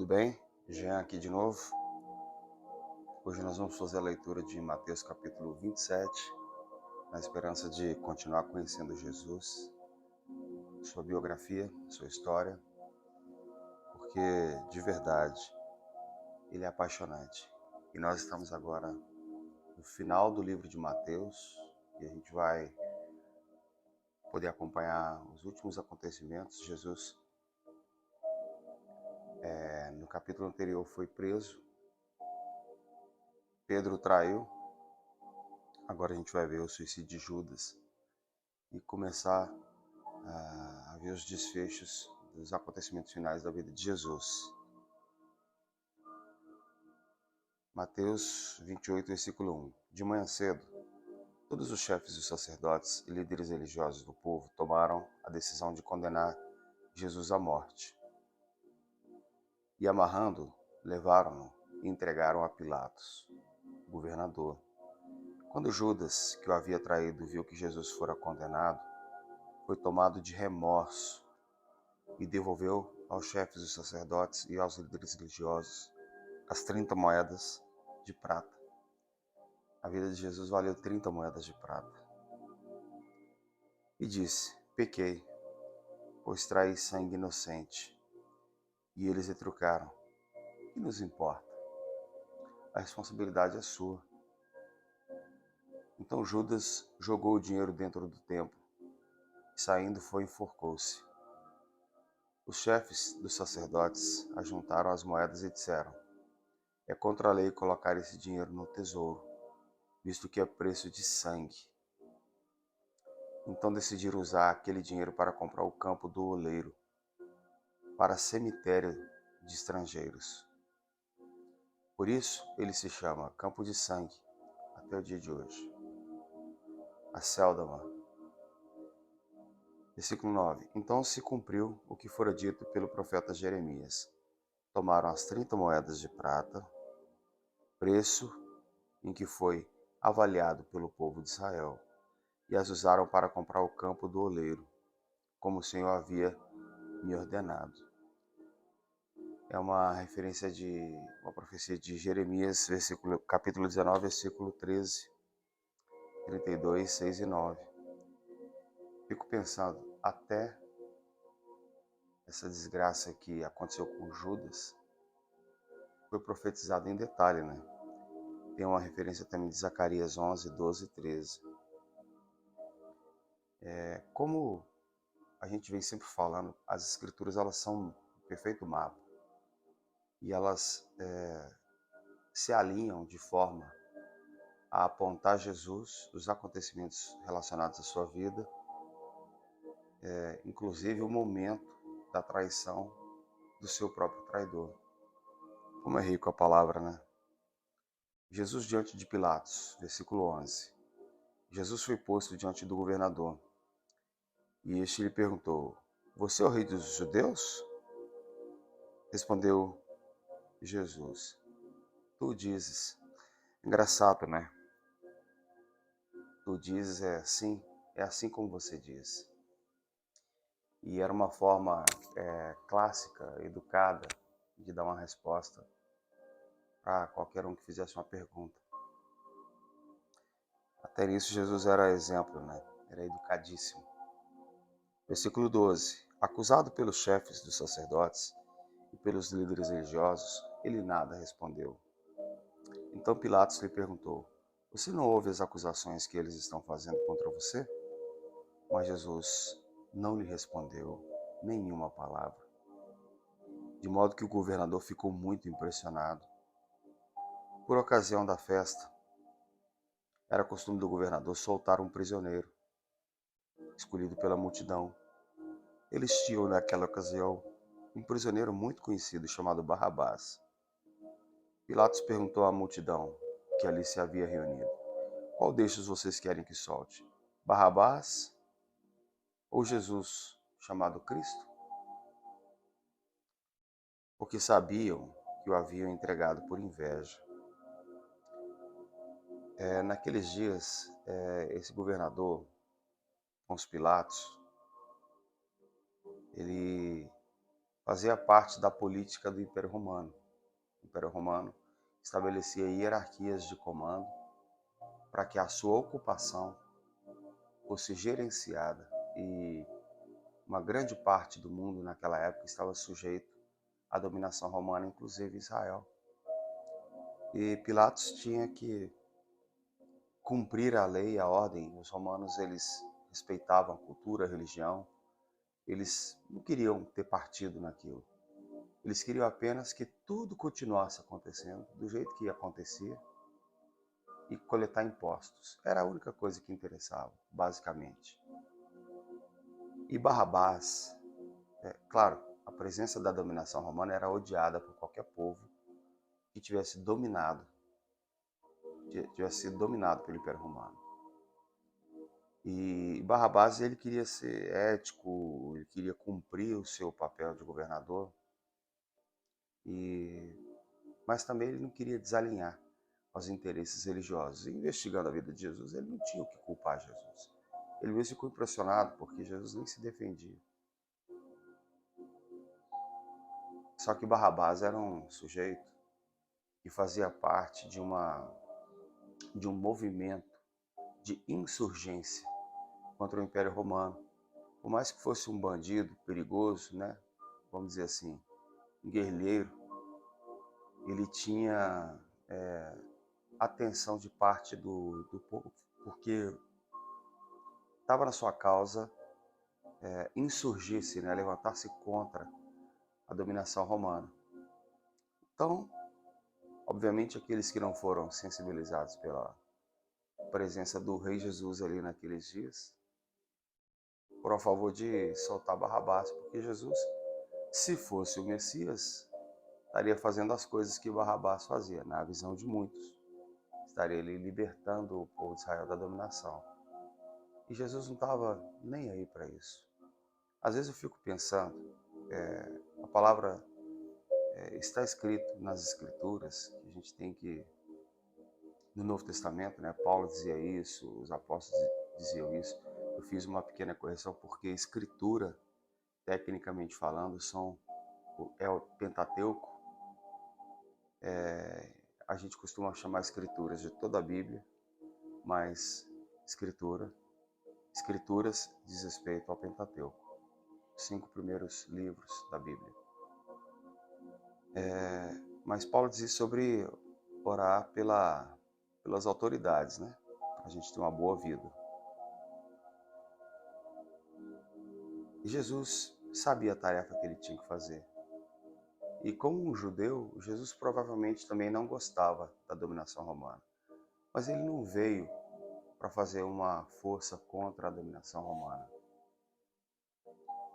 tudo bem? Jean aqui de novo. Hoje nós vamos fazer a leitura de Mateus capítulo 27, na esperança de continuar conhecendo Jesus, sua biografia, sua história, porque de verdade ele é apaixonante. E nós estamos agora no final do livro de Mateus e a gente vai poder acompanhar os últimos acontecimentos. Jesus, no capítulo anterior, foi preso. Pedro o traiu. Agora a gente vai ver o suicídio de Judas e começar a ver os desfechos dos acontecimentos finais da vida de Jesus. Mateus 28, versículo 1. De manhã cedo, todos os chefes dos sacerdotes e líderes religiosos do povo tomaram a decisão de condenar Jesus à morte. E amarrando-o, levaram-no e entregaram a Pilatos, governador. Quando Judas, que o havia traído, viu que Jesus fora condenado, foi tomado de remorso e devolveu aos chefes dos sacerdotes e aos líderes religiosos as 30 moedas de prata. A vida de Jesus valeu 30 moedas de prata. E disse: pequei, pois traí sangue inocente. E eles retrucaram: que nos importa? A responsabilidade é sua. Então Judas jogou o dinheiro dentro do templo e, saindo, foi e enforcou-se. Os chefes dos sacerdotes ajuntaram as moedas e disseram: é contra a lei colocar esse dinheiro no tesouro, visto que é preço de sangue. Então decidiram usar aquele dinheiro para comprar o campo do oleiro, para cemitério de estrangeiros. Por isso ele se chama Campo de Sangue até o dia de hoje. Acéldama. Versículo 9. Então se cumpriu o que fora dito pelo profeta Jeremias. Tomaram as 30 moedas de prata, preço em que foi avaliado pelo povo de Israel, e as usaram para comprar o campo do oleiro, como o Senhor havia me ordenado. É uma referência de uma profecia de Jeremias, capítulo 19, versículo 13, 32, 6 e 9. Fico pensando, até essa desgraça que aconteceu com Judas foi profetizada em detalhe, né? Tem uma referência também de Zacarias 11, 12 e 13. Como a gente vem sempre falando, as escrituras elas são um perfeito mapa e elas se alinham de forma a apontar Jesus, os acontecimentos relacionados à sua vida, inclusive o momento da traição do seu próprio traidor. Como é rico a palavra, né? Jesus diante de Pilatos, versículo 11. Jesus foi posto diante do governador, e este lhe perguntou: você é o rei dos judeus? Respondeu Jesus: tu dizes. Engraçado, né? Tu dizes é assim como você diz. E era uma forma clássica, educada, de dar uma resposta para qualquer um que fizesse uma pergunta. Até nisso Jesus era exemplo, né? Era educadíssimo. Versículo 12. Acusado pelos chefes dos sacerdotes e pelos líderes religiosos, ele nada respondeu. Então Pilatos lhe perguntou: você não ouve as acusações que eles estão fazendo contra você? Mas Jesus não lhe respondeu nenhuma palavra. De modo que o governador ficou muito impressionado. Por ocasião da festa, era costume do governador soltar um prisioneiro, escolhido pela multidão. Eles tinham, naquela ocasião, um prisioneiro muito conhecido chamado Barrabás. Pilatos perguntou à multidão que ali se havia reunido: qual destes vocês querem que solte? Barrabás ou Jesus, chamado Cristo? Porque sabiam que o haviam entregado por inveja. Naqueles dias, esse governador, Pôncio Pilatos, ele fazia parte da política do Império Romano. O Império Romano estabelecia hierarquias de comando para que a sua ocupação fosse gerenciada, e uma grande parte do mundo naquela época estava sujeito à dominação romana, inclusive Israel. E Pilatos tinha que cumprir a lei, a ordem. Os romanos, eles respeitavam a cultura, a religião. Eles não queriam ter partido naquilo. Eles queriam apenas que tudo continuasse acontecendo do jeito que acontecia e coletar impostos. Era a única coisa que interessava, basicamente. E Barrabás, claro, a presença da dominação romana era odiada por qualquer povo que tivesse sido dominado pelo Império Romano. E Barrabás, ele queria ser ético, ele queria cumprir o seu papel de governador, mas também ele não queria desalinhar aos interesses religiosos. E investigando a vida de Jesus, ele não tinha o que culpar Jesus. Ele mesmo ficou impressionado porque Jesus nem se defendia. Só que Barrabás era um sujeito que fazia parte de um movimento de insurgência contra o Império Romano. Por mais que fosse um bandido perigoso, né? Vamos dizer assim, um guerrilheiro, ele tinha atenção de parte do povo, porque estava na sua causa insurgir-se, né? Levantar-se contra a dominação romana. Então, obviamente, aqueles que não foram sensibilizados pela presença do Rei Jesus ali naqueles dias, foram a favor de soltar Barrabás, porque Jesus, se fosse o Messias, estaria fazendo as coisas que Barrabás fazia, na visão de muitos. Estaria ali libertando o povo de Israel da dominação. E Jesus não estava nem aí para isso. Às vezes eu fico pensando, a palavra está escrito nas Escrituras, que a gente tem que, no Novo Testamento, né, Paulo dizia isso, os apóstolos diziam isso. Eu fiz uma pequena correção, porque Escritura, tecnicamente falando, é o Pentateuco. A gente costuma chamar Escrituras de toda a Bíblia, mas Escrituras diz respeito ao Pentateuco, os 5 primeiros livros da Bíblia. Mas Paulo diz sobre orar pelas autoridades, né? Para a gente ter uma boa vida. E Jesus sabia a tarefa que ele tinha que fazer. E como um judeu, Jesus provavelmente também não gostava da dominação romana. Mas ele não veio para fazer uma força contra a dominação romana.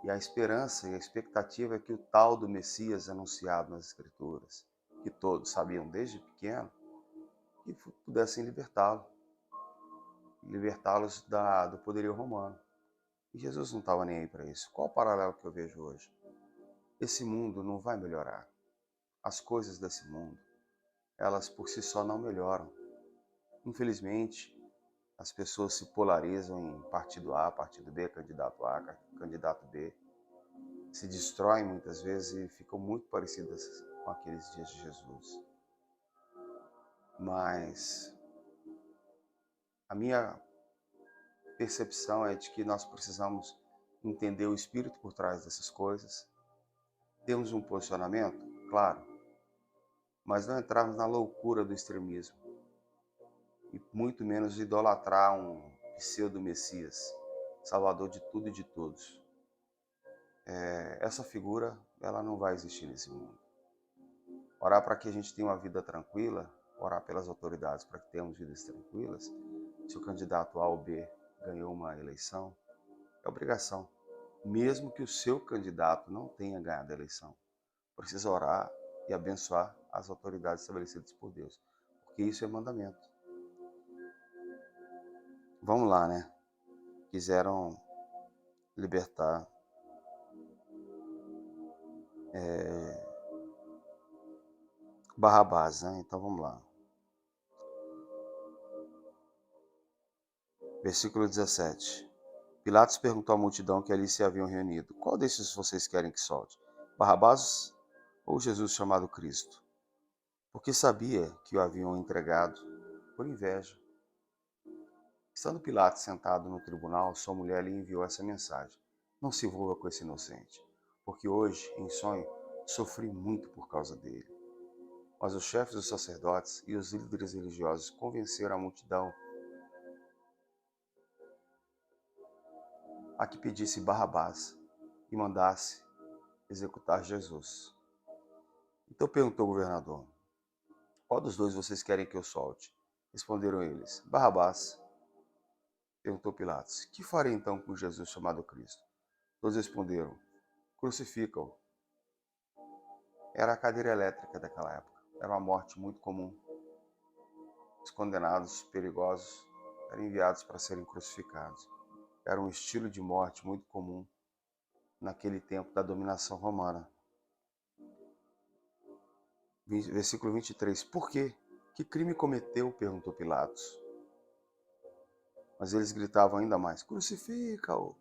E a esperança e a expectativa é que o tal do Messias anunciado nas Escrituras, que todos sabiam desde pequeno, que pudessem libertá-los do poderio romano. E Jesus não estava nem aí para isso. Qual o paralelo que eu vejo hoje? Esse mundo não vai melhorar. As coisas desse mundo, elas por si só não melhoram. Infelizmente, as pessoas se polarizam em partido A, partido B, candidato A, candidato B. Se destroem muitas vezes e ficam muito parecidas com aqueles dias de Jesus. Mas a minha percepção é de que nós precisamos entender o espírito por trás dessas coisas. Temos um posicionamento? Claro. Mas não entrarmos na loucura do extremismo. E muito menos idolatrar um pseudo-messias, salvador de tudo e de todos. Essa figura, ela não vai existir nesse mundo. Orar para que a gente tenha uma vida tranquila, orar pelas autoridades para que tenhamos vidas tranquilas. Se o candidato A ou B ganhou uma eleição, é obrigação. Mesmo que o seu candidato não tenha ganhado a eleição, precisa orar e abençoar as autoridades estabelecidas por Deus, porque isso é mandamento. Vamos lá, né? Quiseram libertar Barrabás, né? Então vamos lá. Versículo 17. Pilatos perguntou à multidão que ali se haviam reunido: qual desses vocês querem que solte? Barrabás ou Jesus chamado Cristo? Porque sabia que o haviam entregado por inveja. Estando Pilatos sentado no tribunal, sua mulher lhe enviou essa mensagem: Não se envolva com esse inocente, porque hoje, em sonho, sofri muito por causa dele. Mas os chefes dos sacerdotes e os líderes religiosos convenceram a multidão a que pedisse Barrabás e mandasse executar Jesus. Então perguntou o governador: Qual dos dois vocês querem que eu solte? Responderam eles: Barrabás. Perguntou Pilatos: Que farei então com Jesus chamado Cristo? Todos responderam: Crucifica-o. Era a cadeira elétrica daquela época. Era uma morte muito comum. Os condenados perigosos eram enviados para serem crucificados. Era um estilo de morte muito comum naquele tempo da dominação romana. Versículo 23. Por quê? Que crime cometeu? Perguntou Pilatos. Mas eles gritavam ainda mais: Crucifica-o!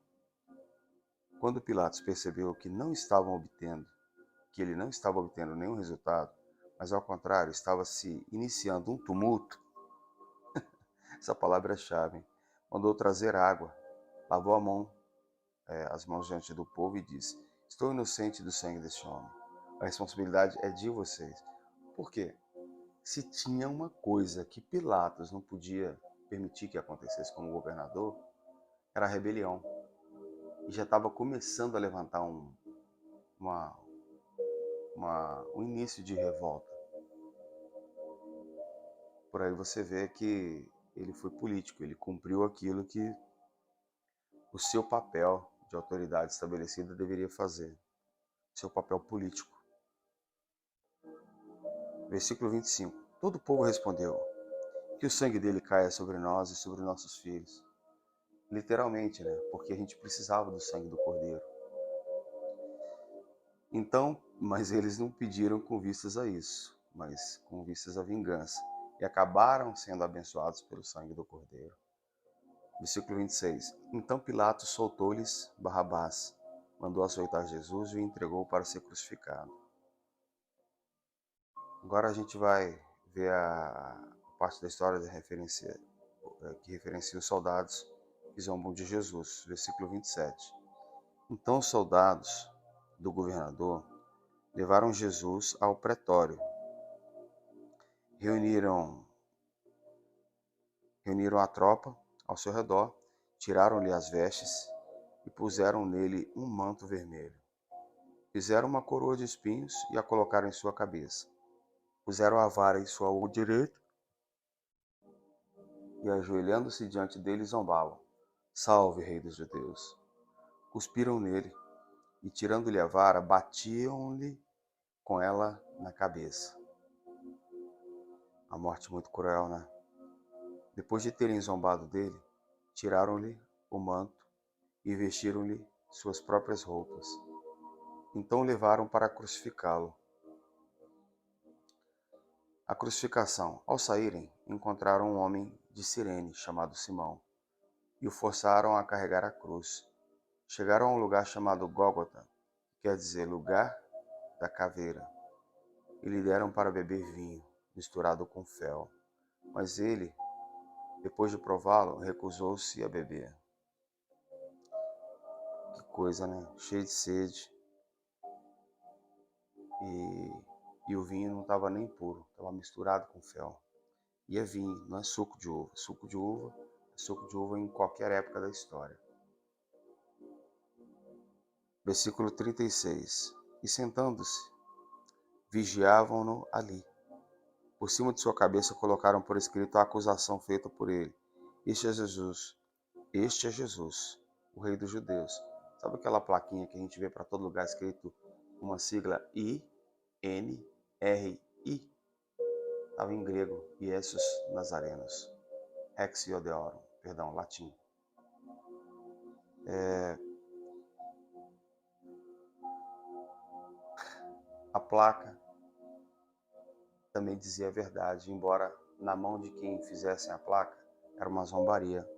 Quando Pilatos percebeu que ele não estava obtendo nenhum resultado, mas ao contrário, estava se iniciando um tumulto, essa palavra é chave, mandou trazer água, lavou as mãos diante do povo e disse: Estou inocente do sangue deste homem. A responsabilidade é de vocês. Por quê? Se tinha uma coisa que Pilatos não podia permitir que acontecesse como governador, era a rebelião. E já estava começando a levantar um início de revolta. Por aí você vê que ele foi político, ele cumpriu aquilo que o seu papel de autoridade estabelecida deveria fazer, seu papel político. Versículo 25. Todo o povo respondeu: Que o sangue dele caia sobre nós e sobre nossos filhos. Literalmente, né? Porque a gente precisava do sangue do Cordeiro. Então, mas eles não pediram com vistas a isso, mas com vistas à vingança. E acabaram sendo abençoados pelo sangue do Cordeiro. Versículo 26. Então Pilatos soltou-lhes Barrabás, mandou açoitar Jesus e o entregou para ser crucificado. Agora a gente vai ver a parte da história que referencia os soldados que zombam de Jesus. Versículo 27. Então os soldados do governador levaram Jesus ao pretório. Reuniram a tropa ao seu redor, tiraram-lhe as vestes e puseram nele um manto vermelho. Fizeram uma coroa de espinhos e a colocaram em sua cabeça. Puseram a vara em sua mão direita e, ajoelhando-se diante dele, zombavam: Salve, Rei dos Judeus! Cuspiram nele e, tirando-lhe a vara, batiam-lhe com ela na cabeça. A morte muito cruel, né? Depois de terem zombado dele, tiraram-lhe o manto e vestiram-lhe suas próprias roupas. Então o levaram para crucificá-lo. A crucificação. Ao saírem, encontraram um homem de Cirene, chamado Simão, e o forçaram a carregar a cruz. Chegaram a um lugar chamado Gólgota, que quer dizer lugar da caveira, e lhe deram para beber vinho, misturado com fel. Mas ele, depois de prová-lo, recusou-se a beber. Que coisa, né? Cheio de sede. E o vinho não estava nem puro, estava misturado com fel. E é vinho, não é suco de uva. Suco de uva é suco de uva em qualquer época da história. Versículo 36. E sentando-se, vigiavam-no ali. Por cima de sua cabeça colocaram por escrito a acusação feita por ele. Este é Jesus, o Rei dos Judeus. Sabe aquela plaquinha que a gente vê para todo lugar escrito uma sigla INRI? Estava em grego, Iesus Nazarenos, ex Iodeorum, latim. A placa também dizia a verdade, embora na mão de quem fizesse a placa era uma zombaria.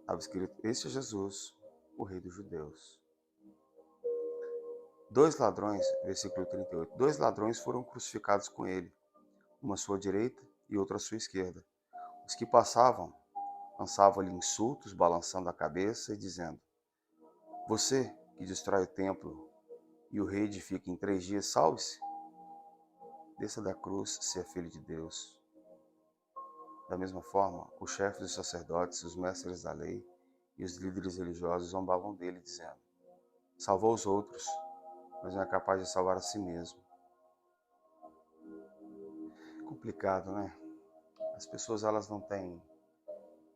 Estava escrito: Este é Jesus, o Rei dos Judeus. Dois ladrões, versículo 38, dois ladrões foram crucificados com ele, uma à sua direita e outra à sua esquerda. Os que passavam lançavam-lhe insultos, balançando a cabeça e dizendo: Você que destrói o templo e o reedifica em 3 dias, salve-se. Desça da cruz, se é filho de Deus. Da mesma forma, os chefes dos sacerdotes, os mestres da lei e os líderes religiosos zombavam dele, dizendo: Salvou os outros, mas não é capaz de salvar a si mesmo. Complicado, né? As pessoas, elas não têm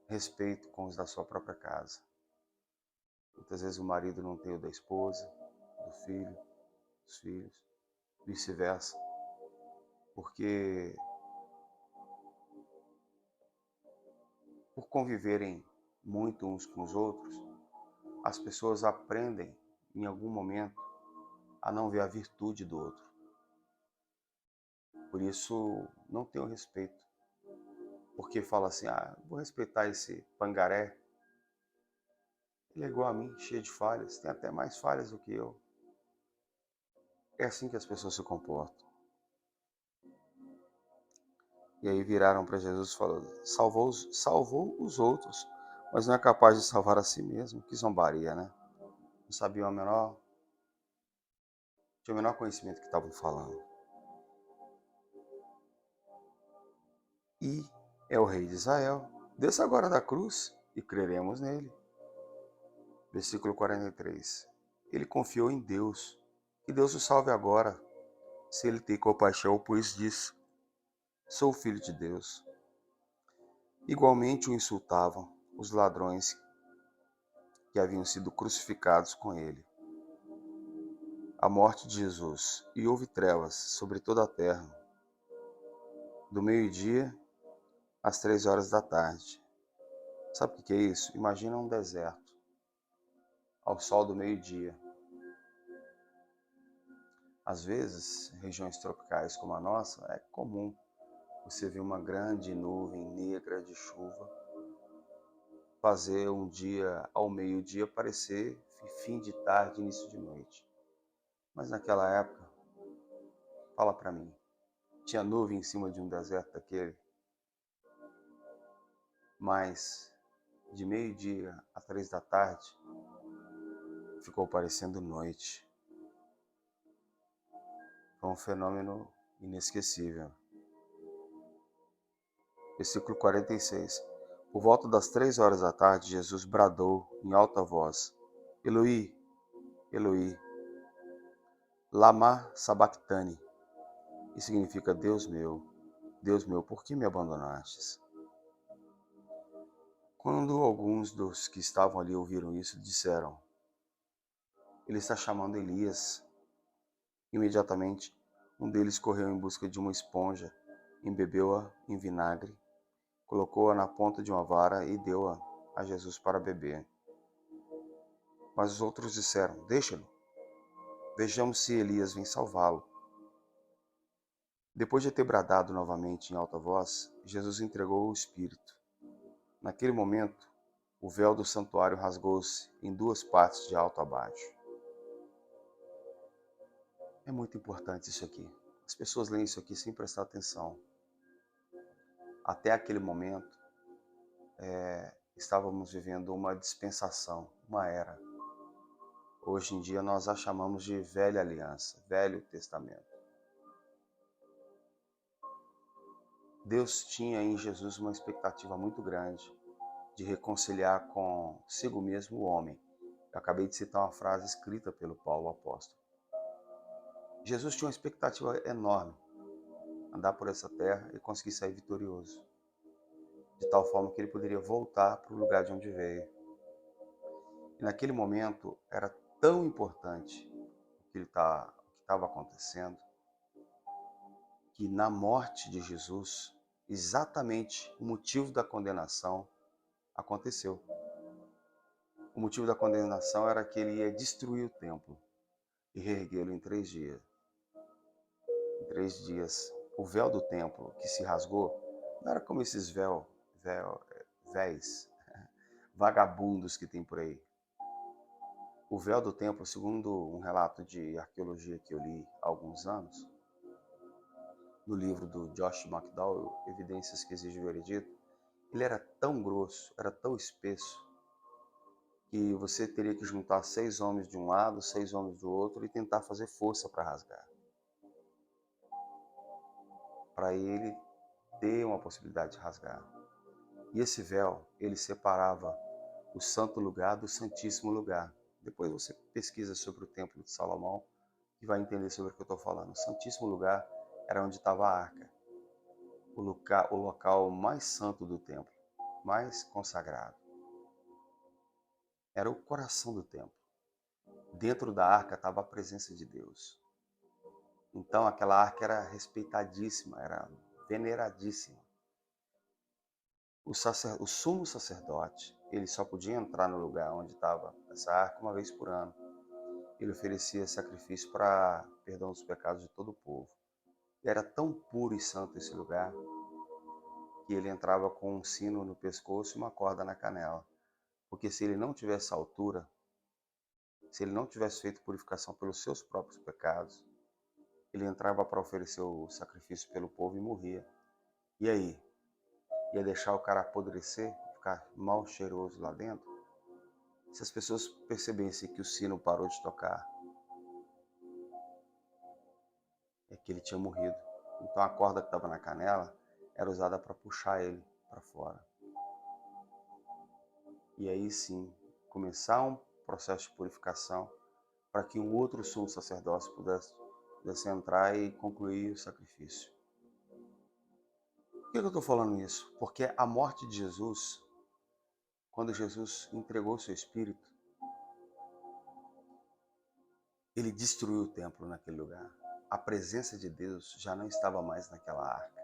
respeito com os da sua própria casa. Muitas vezes o marido não tem o da esposa, do filho, dos filhos, vice-versa. Porque por conviverem muito uns com os outros, as pessoas aprendem em algum momento a não ver a virtude do outro. Por isso, não tenho respeito. Porque fala assim, vou respeitar esse pangaré. Ele é igual a mim, cheio de falhas, tem até mais falhas do que eu. É assim que as pessoas se comportam. E aí viraram para Jesus falando, salvou os outros, mas não é capaz de salvar a si mesmo. Que zombaria, né? Não sabiam tinha o menor conhecimento que estavam falando. E é o rei de Israel. Desça agora da cruz e creremos nele. Versículo 43. Ele confiou em Deus. Que Deus o salve agora, se ele tem compaixão, pois disse, sou filho de Deus. Igualmente o insultavam os ladrões que haviam sido crucificados com ele. A morte de Jesus, e houve trevas sobre toda a terra, do meio-dia às 3 horas da tarde. Sabe o que é isso? Imagina um deserto, ao sol do meio-dia. Às vezes, em regiões tropicais como a nossa, é comum você ver uma grande nuvem negra de chuva fazer um dia ao meio-dia parecer fim de tarde, início de noite. Mas naquela época, fala para mim, tinha nuvem em cima de um deserto daquele? Mas de meio-dia a 3 da tarde, ficou parecendo noite. Foi um fenômeno inesquecível. Versículo 46. Por volta das 3 horas da tarde, Jesus bradou em alta voz, Eloi, Eloi, lama sabachthani. Isso significa, Deus meu, por que me abandonastes? Quando alguns dos que estavam ali ouviram isso, disseram, ele está chamando Elias. Imediatamente, um deles correu em busca de uma esponja, embebeu-a em vinagre, colocou-a na ponta de uma vara e deu-a a Jesus para beber. Mas os outros disseram, deixa-lo, vejamos se Elias vem salvá-lo. Depois de ter bradado novamente em alta voz, Jesus entregou o Espírito. Naquele momento, o véu do santuário rasgou-se em 2 partes de alto a baixo. É muito importante isso aqui. As pessoas leem isso aqui sem prestar atenção. Até aquele momento, estávamos vivendo uma dispensação, uma era. Hoje em dia nós a chamamos de Velha Aliança, Velho Testamento. Deus tinha em Jesus uma expectativa muito grande de reconciliar consigo mesmo o homem. Eu acabei de citar uma frase escrita pelo Paulo apóstolo. Jesus tinha uma expectativa enorme, andar por essa terra e conseguir sair vitorioso, de tal forma que ele poderia voltar para o lugar de onde veio. E naquele momento era tão importante o que estava acontecendo, que na morte de Jesus, exatamente o motivo da condenação aconteceu. O motivo da condenação era que ele ia destruir o templo e reerguê-lo em 3 dias. Em 3 dias, o véu do templo que se rasgou, não era como esses véis vagabundos que tem por aí. O véu do templo, segundo um relato de arqueologia que eu li há alguns anos, no livro do Josh McDowell, Evidências que Exigem o Veredito, ele era tão grosso, era tão espesso, que você teria que juntar 6 homens de um lado, 6 homens do outro e tentar fazer força para rasgar. Para ele ter uma possibilidade de rasgar. E esse véu, ele separava o santo lugar do santíssimo lugar. Depois você pesquisa sobre o templo de Salomão e vai entender sobre o que eu estou falando. O santíssimo lugar era onde estava a arca, o local mais santo do templo, mais consagrado. Era o coração do templo. Dentro da arca estava a presença de Deus. Então aquela arca era respeitadíssima, era veneradíssima. O sumo sacerdote, ele só podia entrar no lugar onde estava essa arca uma vez por ano. Ele oferecia sacrifício para perdão dos pecados de todo o povo. E era tão puro e santo esse lugar que ele entrava com um sino no pescoço e uma corda na canela. Porque se ele não tivesse altura, se ele não tivesse feito purificação pelos seus próprios pecados, ele entrava para oferecer o sacrifício pelo povo e morria. E aí? Ia deixar o cara apodrecer, ficar mal cheiroso lá dentro? Se as pessoas percebessem que o sino parou de tocar, é que ele tinha morrido. Então a corda que estava na canela era usada para puxar ele para fora. E aí sim, começar um processo de purificação para que um outro sumo sacerdócio pudesse entrar e concluir o sacrifício. Por que eu estou falando isso? Porque a morte de Jesus, quando Jesus entregou o seu espírito, ele destruiu o templo naquele lugar. A presença de Deus já não estava mais naquela arca.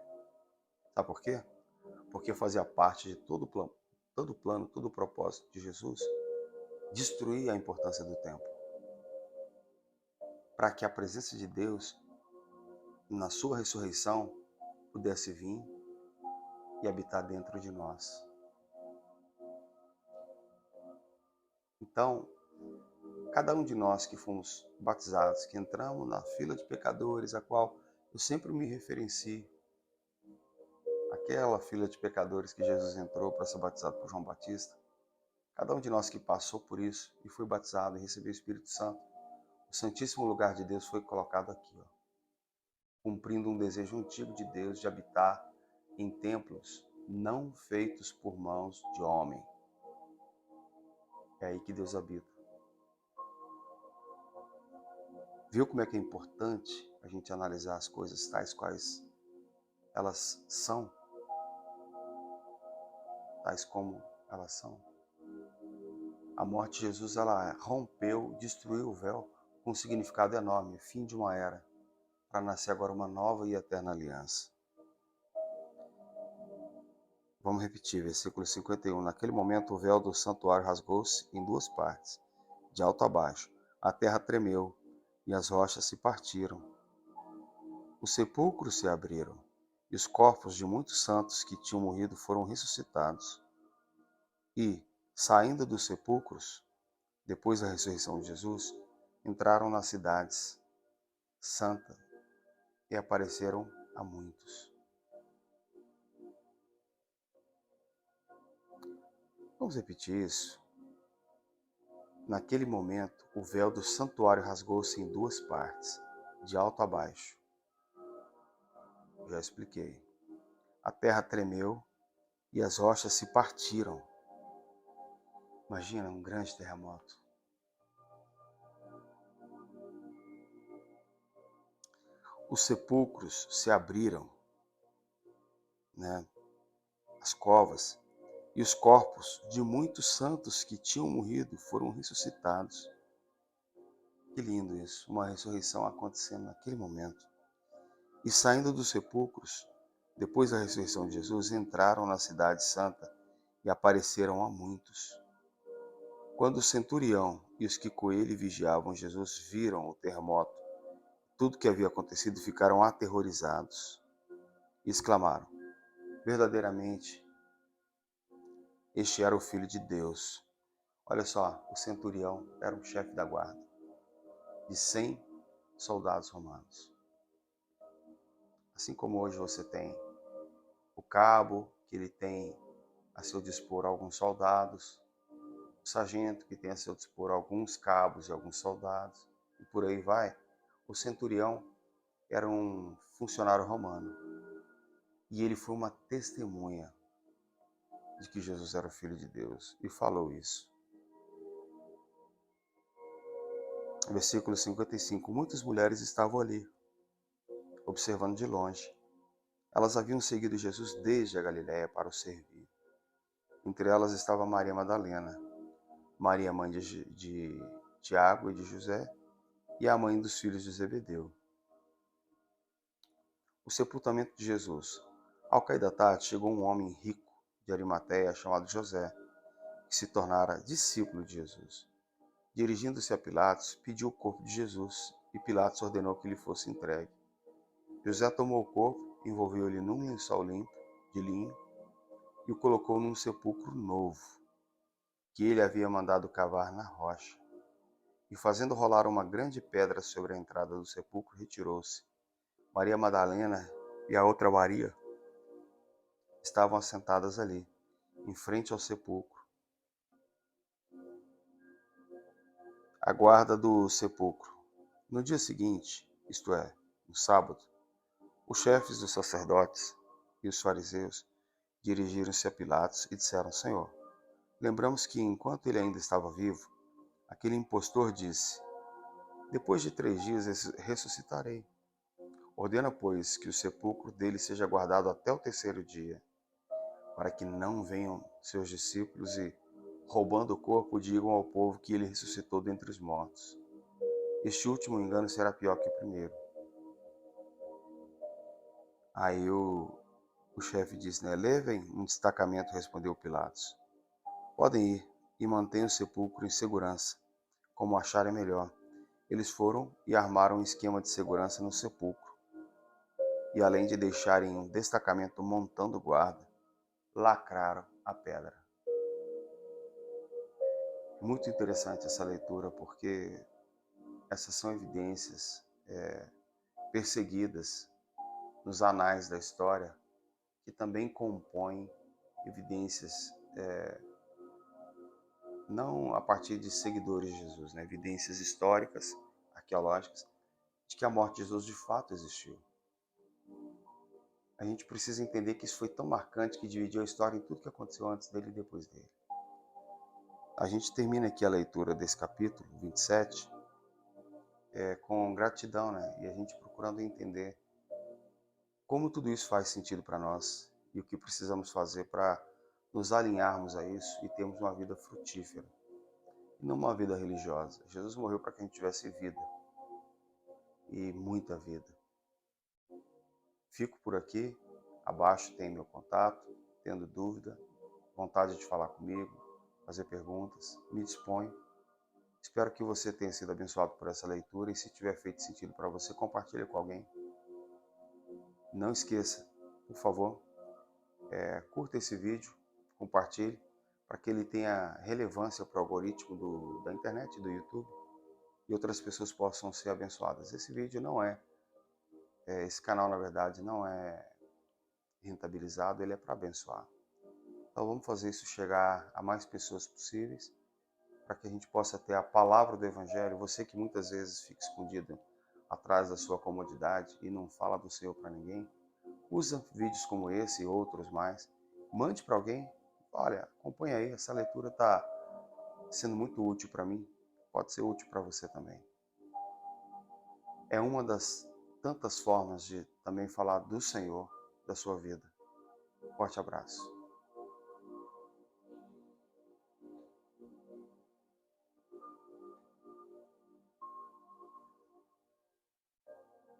Sabe por quê? Porque fazia parte de todo o plano, todo o propósito de Jesus, destruir a importância do templo. Para que a presença de Deus, na sua ressurreição, pudesse vir e habitar dentro de nós. Então, cada um de nós que fomos batizados, que entramos na fila de pecadores, a qual eu sempre me referencio, aquela fila de pecadores que Jesus entrou para ser batizado por João Batista, cada um de nós que passou por isso e foi batizado e recebeu o Espírito Santo, o Santíssimo Lugar de Deus foi colocado aqui, cumprindo um desejo antigo de Deus de habitar em templos não feitos por mãos de homem. É aí que Deus habita. Viu como é que é importante a gente analisar as coisas tais quais elas são? Tais como elas são? A morte de Jesus, ela rompeu, destruiu o véu com um significado enorme, fim de uma era, para nascer agora uma nova e eterna aliança. Vamos repetir, versículo 51. Naquele momento o véu do santuário rasgou-se em 2 partes, de alto a baixo. A terra tremeu e as rochas se partiram. Os sepulcros se abriram e os corpos de muitos santos que tinham morrido foram ressuscitados. E, saindo dos sepulcros, depois da ressurreição de Jesus, entraram nas cidades santas e apareceram a muitos. Vamos repetir isso. Naquele momento, o véu do santuário rasgou-se em 2 partes, de alto a baixo. Já expliquei. A terra tremeu e as rochas se partiram. Imagina um grande terremoto. Os sepulcros se abriram, as covas, e os corpos de muitos santos que tinham morrido foram ressuscitados. Que lindo isso, uma ressurreição acontecendo naquele momento. E saindo dos sepulcros, depois da ressurreição de Jesus, entraram na cidade santa e apareceram a muitos. Quando o centurião e os que com ele vigiavam Jesus viram o terremoto, tudo que havia acontecido, ficaram aterrorizados e exclamaram: verdadeiramente, este era o Filho de Deus. Olha só, o centurião era um chefe da guarda de 100 soldados romanos. Assim como hoje você tem o cabo, que ele tem a seu dispor alguns soldados, o sargento, que tem a seu dispor alguns cabos e alguns soldados, e por aí vai. O centurião era um funcionário romano e ele foi uma testemunha de que Jesus era o Filho de Deus e falou isso. Versículo 55. Muitas mulheres estavam ali, observando de longe. Elas haviam seguido Jesus desde a Galiléia para o servir. Entre elas estava Maria Madalena, Maria, mãe de Tiago e de José, e a mãe dos filhos de Zebedeu. O sepultamento de Jesus. Ao cair da tarde, chegou um homem rico de Arimateia chamado José, que se tornara discípulo de Jesus. Dirigindo-se a Pilatos, pediu o corpo de Jesus, e Pilatos ordenou que lhe fosse entregue. José tomou o corpo, envolveu-lhe num lençol limpo, de linho, e o colocou num sepulcro novo, que ele havia mandado cavar na rocha. E fazendo rolar uma grande pedra sobre a entrada do sepulcro, retirou-se. Maria Madalena e a outra Maria estavam assentadas ali, em frente ao sepulcro, à guarda do sepulcro. No dia seguinte, isto é, no sábado, os chefes dos sacerdotes e os fariseus dirigiram-se a Pilatos e disseram: Senhor, lembramos que, enquanto ele ainda estava vivo, aquele impostor disse: depois de 3 dias ressuscitarei. Ordena, pois, que o sepulcro dele seja guardado até o 3º dia, para que não venham seus discípulos e, roubando o corpo, digam ao povo que ele ressuscitou dentre os mortos. Este último engano será pior que o primeiro. Aí o chefe disse, né? Levem um destacamento, respondeu Pilatos. Podem ir e mantenham o sepulcro em segurança, como acharem melhor. Eles foram e armaram um esquema de segurança no sepulcro. E além de deixarem um destacamento montando guarda, lacraram a pedra. Muito interessante essa leitura, porque essas são evidências perseguidas nos anais da história, que também compõem evidências não a partir de seguidores de Jesus, né? Evidências históricas, arqueológicas, de que a morte de Jesus de fato existiu. A gente precisa entender que isso foi tão marcante que dividiu a história em tudo que aconteceu antes dele e depois dele. A gente termina aqui a leitura desse capítulo 27 com gratidão, né? E a gente procurando entender como tudo isso faz sentido para nós e o que precisamos fazer para nos alinharmos a isso e termos uma vida frutífera e não uma vida religiosa. Jesus morreu para que a gente tivesse vida e muita vida. Fico por aqui, abaixo tem meu contato, tendo dúvida, vontade de falar comigo, fazer perguntas, me disponho. Espero que você tenha sido abençoado por essa leitura e se tiver feito sentido para você, compartilhe com alguém. Não esqueça, por favor, curta esse vídeo, compartilhe, para que ele tenha relevância para o algoritmo da internet, do YouTube, e outras pessoas possam ser abençoadas. Esse vídeo não esse canal na verdade não é rentabilizado, ele é para abençoar. Então vamos fazer isso chegar a mais pessoas possíveis, para que a gente possa ter a palavra do Evangelho. Você que muitas vezes fica escondido atrás da sua comodidade e não fala do Senhor para ninguém, usa vídeos como esse e outros mais, mande para alguém, olha, acompanha aí, essa leitura está sendo muito útil para mim, pode ser útil para você também. É uma das tantas formas de também falar do Senhor, da sua vida. Forte abraço.